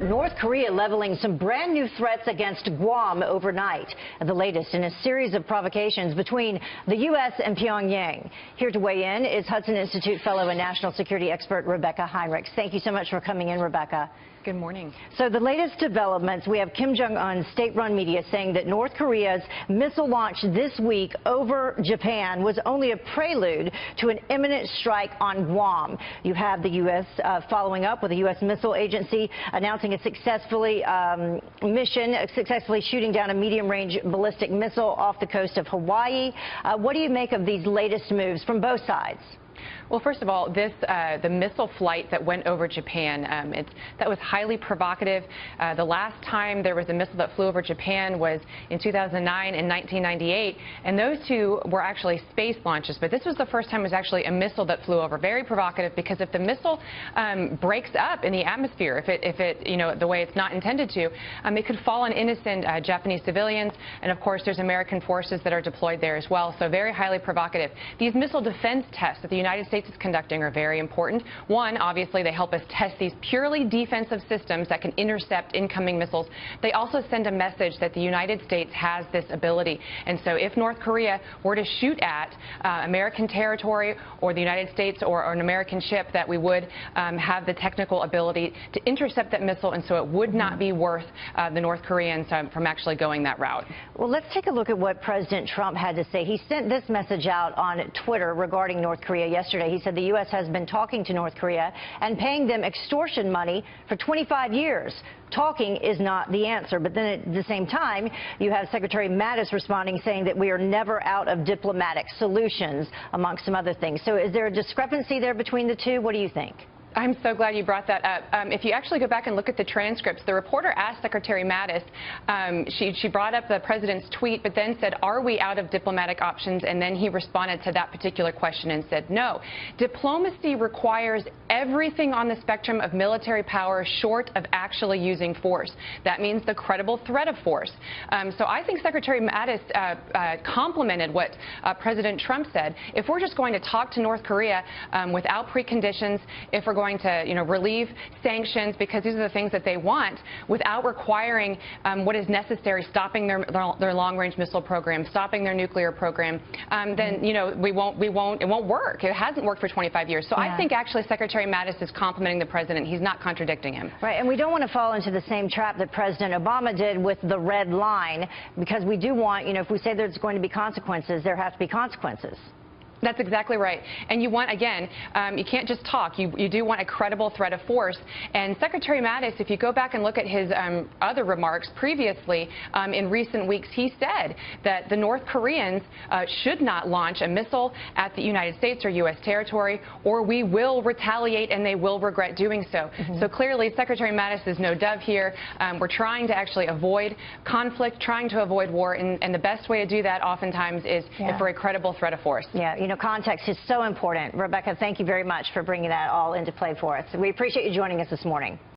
North Korea leveling some brand new threats against Guam overnight. The latest in a series of provocations between the U.S. and Pyongyang. Here to weigh in is Hudson Institute fellow and national security expert Rebecca Heinrichs. Thank you so much for coming in, Rebecca. Good morning. So the latest developments, we have Kim Jong-un's state-run media saying that North Korea's missile launch this week over Japan was only a prelude to an imminent strike on Guam. You have the U.S. Following up with the U.S. Missile Agency announcing a successfully shooting down a medium-range ballistic missile off the coast of Hawaii. What do you make of these latest moves from both sides? Well, first of all, the missile flight that went over Japan, that was highly provocative. The last time there was a missile that flew over Japan was in 2009 and 1998, and those two were actually space launches. But this was the first time it was actually a missile that flew over. Very provocative, because if the missile breaks up in the atmosphere, if it the way it's not intended to, it could fall on innocent Japanese civilians. And of course, there's American forces that are deployed there as well. So very highly provocative. These missile defense tests that the United States is conducting are very important. One, obviously, they help us test these purely defensive systems that can intercept incoming missiles. They also send a message that the United States has this ability. And so if North Korea were to shoot at American territory or the United States or an American ship, that we would have the technical ability to intercept that missile, and so it would not be worth the North Koreans from actually going that route. Well, let's take a look at what President Trump had to say. He sent this message out on Twitter regarding North Korea yesterday. He said the U.S. has been talking to North Korea and paying them extortion money for 25 years. Talking is not the answer. But then at the same time, you have Secretary Mattis responding, saying that we are never out of diplomatic solutions, amongst some other things. So is there a discrepancy there between the two? What do you think? I'm so glad you brought that up. If you actually go back and look at the transcripts, the reporter asked Secretary Mattis, she brought up the president's tweet, but then said, are we out of diplomatic options? And then he responded to that particular question and said, no. Diplomacy requires everything on the spectrum of military power short of actually using force. That means the credible threat of force. So I think Secretary Mattis complimented what President Trump said. If we're just going to talk to North Korea without preconditions, if we're going to, relieve sanctions, because these are the things that they want, without requiring what is necessary, stopping their long-range missile program, stopping their nuclear program, then it won't work. It hasn't worked for 25 years. So I think actually Secretary Mattis is complimenting the president. He's not contradicting him. Right, and we don't want to fall into the same trap that President Obama did with the red line, because we do want, if we say there's going to be consequences, there have to be consequences. That's exactly right. And you want, again, you can't just talk. You do want a credible threat of force. And Secretary Mattis, if you go back and look at his other remarks previously, in recent weeks, he said that the North Koreans should not launch a missile at the United States or U.S. territory, or we will retaliate and they will regret doing so. So clearly, Secretary Mattis is no dove here. We're trying to actually avoid conflict, trying to avoid war, and the best way to do that oftentimes is for a credible threat of force. Context is so important. Rebecca, thank you very much for bringing that all into play for us. We appreciate you joining us this morning.